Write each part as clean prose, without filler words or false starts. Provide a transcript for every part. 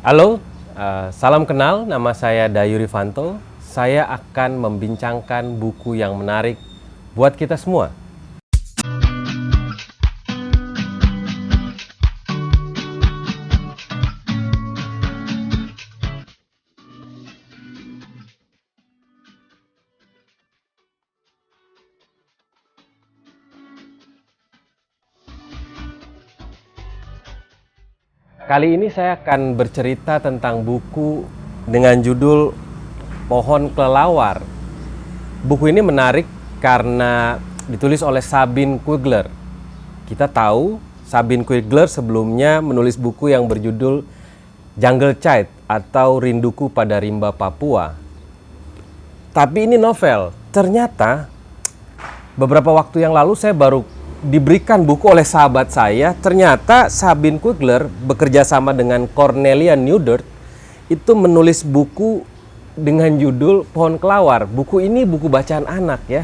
Halo, salam kenal, nama saya Dayu Rifanto. Saya akan membincangkan buku yang menarik buat kita semua. Kali ini saya akan bercerita tentang buku dengan judul Pohon Kelelawar. Buku ini menarik karena ditulis oleh Sabine Kuigler. Kita tahu Sabine Kuigler sebelumnya menulis buku yang berjudul Jungle Child atau Rinduku pada Rimba Papua. Tapi ini novel. Ternyata beberapa waktu yang lalu saya baru diberikan buku oleh sahabat saya. Ternyata Sabine Kuigler bekerja sama dengan Cornelia Neudert itu menulis buku dengan judul Pohon Kelawar. Buku ini buku bacaan anak ya,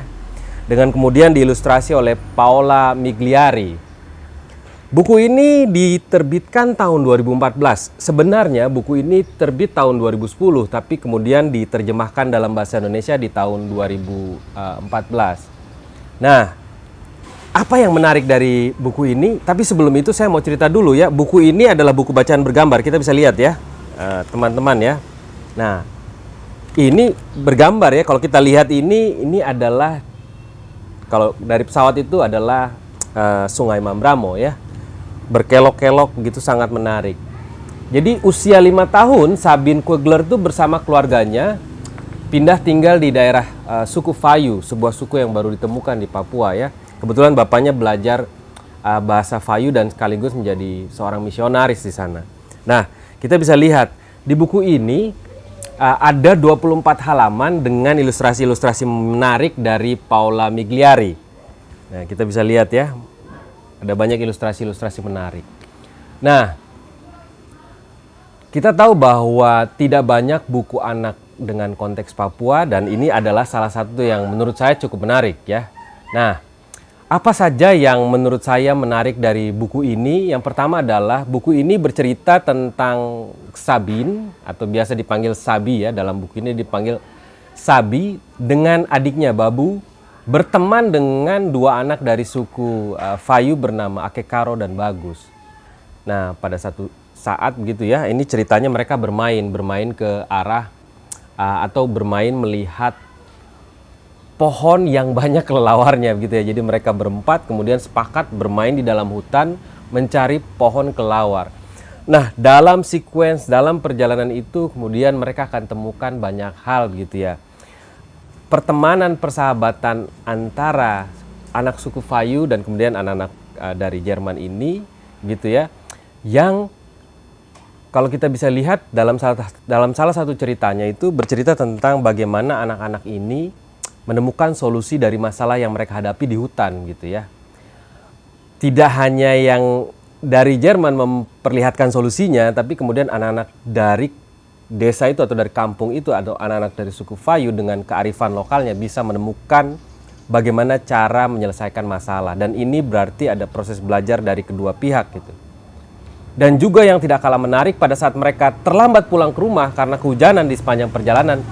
dengan kemudian diilustrasi oleh Paola Migliari. Buku ini diterbitkan tahun 2014. Sebenarnya buku ini terbit tahun 2010, tapi kemudian diterjemahkan dalam bahasa Indonesia di tahun 2014. Nah, apa yang menarik dari buku ini? Tapi sebelum itu saya mau cerita dulu ya. Buku ini adalah buku bacaan bergambar. Kita bisa lihat ya, teman-teman ya. Nah, ini bergambar ya. Kalau kita lihat ini adalah, kalau dari pesawat itu adalah Sungai Mambramo ya. Berkelok-kelok begitu, sangat menarik. Jadi usia 5 tahun Sabine Kuigler itu bersama keluarganya pindah tinggal di daerah suku Fayu, sebuah suku yang baru ditemukan di Papua ya. Kebetulan bapaknya belajar bahasa Fayu dan sekaligus menjadi seorang misionaris di sana. Nah, kita bisa lihat di buku ini ada 24 halaman dengan ilustrasi-ilustrasi menarik dari Paola Migliari. Nah, kita bisa lihat ya, ada banyak ilustrasi-ilustrasi menarik. Nah, kita tahu bahwa tidak banyak buku anak dengan konteks Papua, dan ini adalah salah satu yang menurut saya cukup menarik ya. Nah, apa saja yang menurut saya menarik dari buku ini? Yang pertama adalah buku ini bercerita tentang Sabine, atau biasa dipanggil Sabi ya, dalam buku ini dipanggil Sabi, dengan adiknya Babu, berteman dengan dua anak dari suku Fayu bernama Akekaro dan Bagus. Nah, pada satu saat begitu ya, ini ceritanya mereka bermain ke arah atau bermain melihat pohon yang banyak kelelawarnya gitu ya. Jadi mereka berempat kemudian sepakat bermain di dalam hutan mencari pohon kelelawar. Nah, dalam perjalanan itu kemudian mereka akan temukan banyak hal gitu ya. Pertemanan, persahabatan antara anak suku Fayu dan kemudian anak-anak dari Jerman ini gitu ya. Yang kalau kita bisa lihat dalam salah satu ceritanya itu bercerita tentang bagaimana anak-anak ini menemukan solusi dari masalah yang mereka hadapi di hutan gitu ya. Tidak hanya yang dari Jerman memperlihatkan solusinya, tapi kemudian anak-anak dari desa itu atau dari kampung itu atau anak-anak dari suku Fayu dengan kearifan lokalnya bisa menemukan bagaimana cara menyelesaikan masalah. Dan ini berarti ada proses belajar dari kedua pihak gitu. Dan juga yang tidak kalah menarik, pada saat mereka terlambat pulang ke rumah karena kehujanan di sepanjang perjalanan,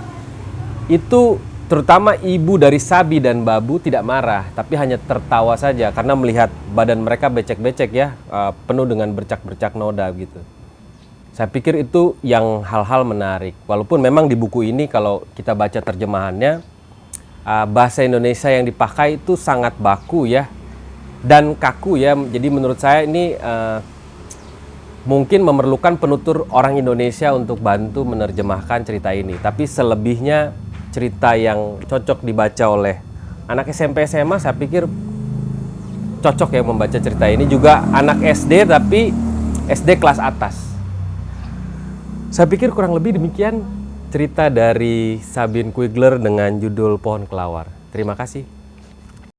itu terutama ibu dari Sabi dan Babu tidak marah, tapi hanya tertawa saja karena melihat badan mereka becek-becek ya, penuh dengan bercak-bercak noda gitu. Saya pikir itu yang hal-hal menarik. Walaupun memang di buku ini kalau kita baca terjemahannya, bahasa Indonesia yang dipakai itu sangat baku ya, dan kaku ya. Jadi menurut saya ini mungkin memerlukan penutur orang Indonesia untuk bantu menerjemahkan cerita ini. Tapi selebihnya cerita yang cocok dibaca oleh anak SMP SMA, saya pikir cocok ya membaca cerita ini. Juga anak SD, tapi SD kelas atas. Saya pikir kurang lebih demikian cerita dari Sabine Kuigler dengan judul Pohon Kelawar. Terima kasih.